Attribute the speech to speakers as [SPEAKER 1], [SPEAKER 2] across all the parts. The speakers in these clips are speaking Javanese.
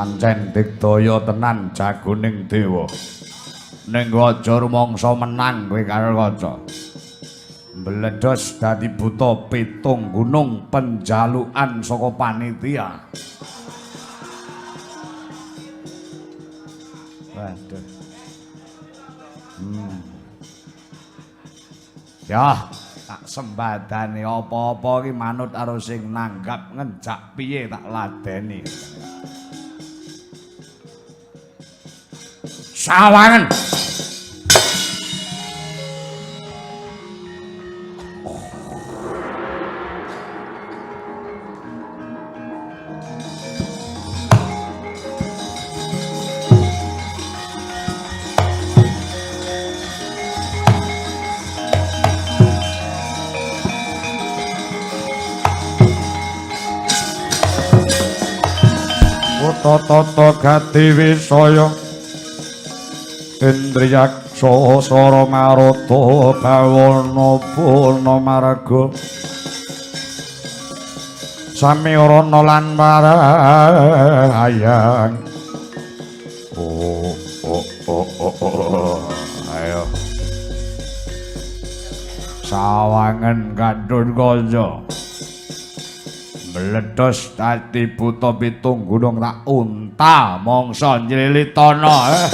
[SPEAKER 1] pancen digdaya tenan jagoning dewa. Ning aja rumangsa menang kowe karo kaca. Mbledhos dadi buta pitung gunung penjalukan saka panitia. Waduh. Ya, tak sembadani apa-apa iki manut karo sing nanggap ngenjak piye tak ladeni. Sawangen. Tata gati wisaya Indriyaksa sara marata bawana purna marga samirana lan parayang ayo sawangen kandhut kaca meledos dadi buta pitung gunung tak unta mangsa nylitana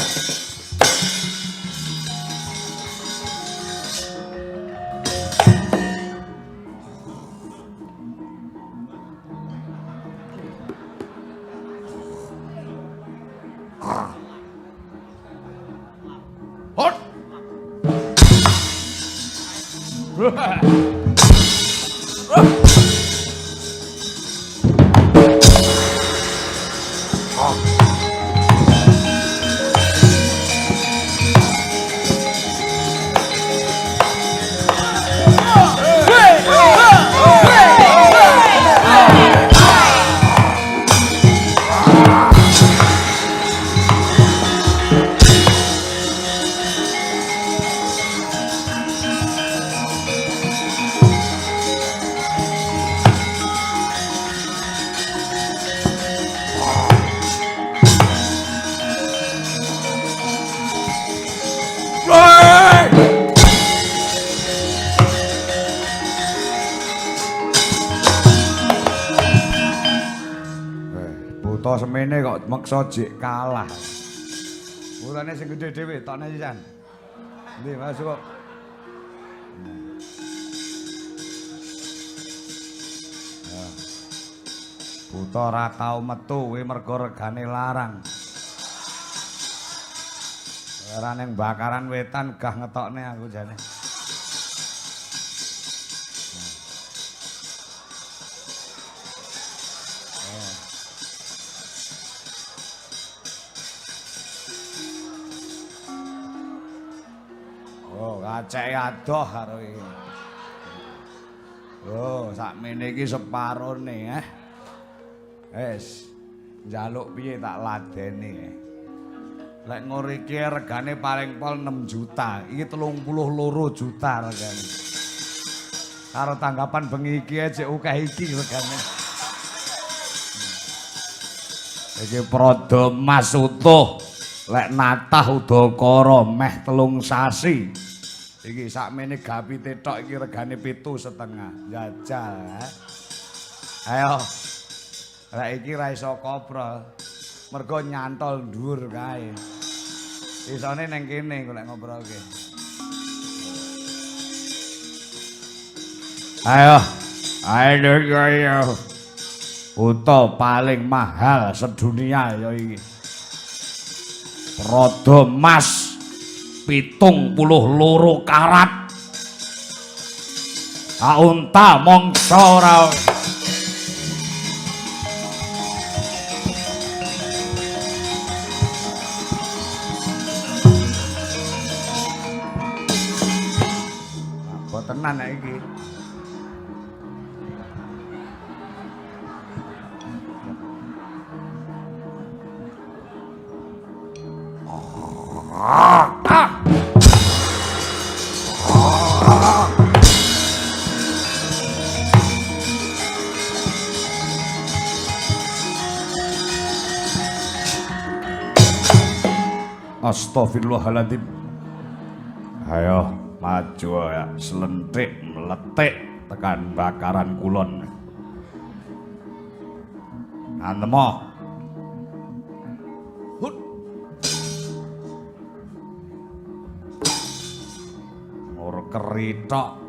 [SPEAKER 1] semene kok meksa jek kalah. Urane sing gedhe dhewe tokne sisan. Ndi masuk kok. Buta ora tau metu kuwi mergo regane larang. Ora ning bakaran wetan gah ngetokne aku jane. Cek adoh karo iki. Oh, sakmene iki separone Wis, njaluk piye tak ladeni. Lek ngoriki regane paling pol 6 juta, iki 32 juta regane. Karo tanggapan bengi iki jek akeh iki regane. Iki prada emas utuh. Lek natah udakara meh 3 sasi. Iki sakmene gapite tok iki regane 7,5 jajal. Ayo. Lek iki ra iso koprol. Mergo nyantol dhuwur kae. Isane ning kene golek ngobrolke. Ayo. Ayo. Uta paling mahal sedunia ya iki. Rada emas 72 karat. Unta mangsa ora. Apa tenan iki? Astagfirullahaladzim. Ayo maju ya, selentik meletik tekan bakaran kulon. Antemo. Hut. Mur keritok.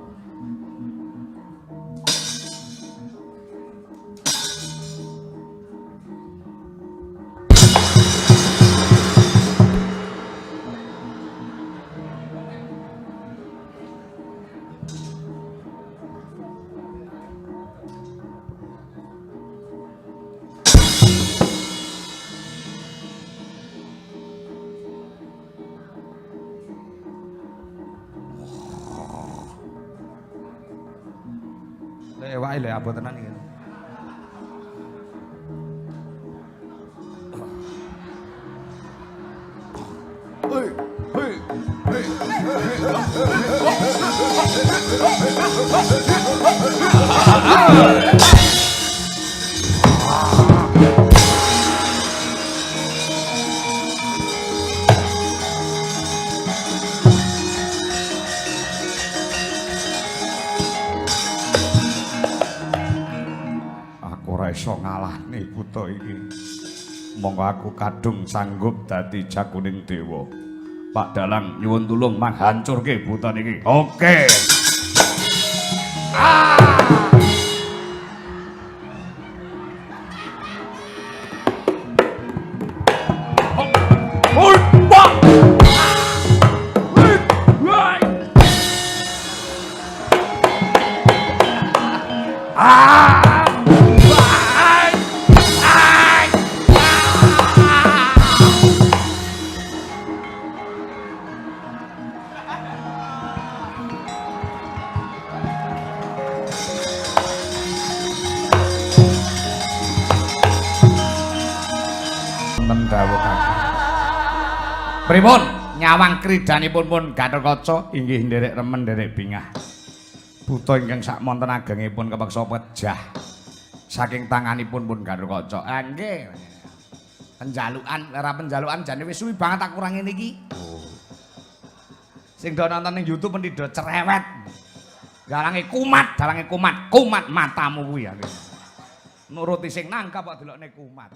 [SPEAKER 1] Wae lho apa tenan iki. Hei, hei, hei. Iso ngalahne buta iki. Monggo aku kadung sanggup dadi jagoning dewa. Pak Dalang nyuwun tulung manghancurke buta niki. Oke. Pripun nyawang kridanipun pun Gatotkaca inggih nderek remen nderek bingah. Buta ingkang sakmonten agengipun kepeksa pejah saking tanganipun pun Gatotkaca. Nggih. Penjalukan jane wis suwi banget tak kurang ngene iki. Sing do nonton ning YouTube mesti do cerewet. Dalange kumat matamu kuwi ya. Nuruti sing nangkap kok delokne kumat.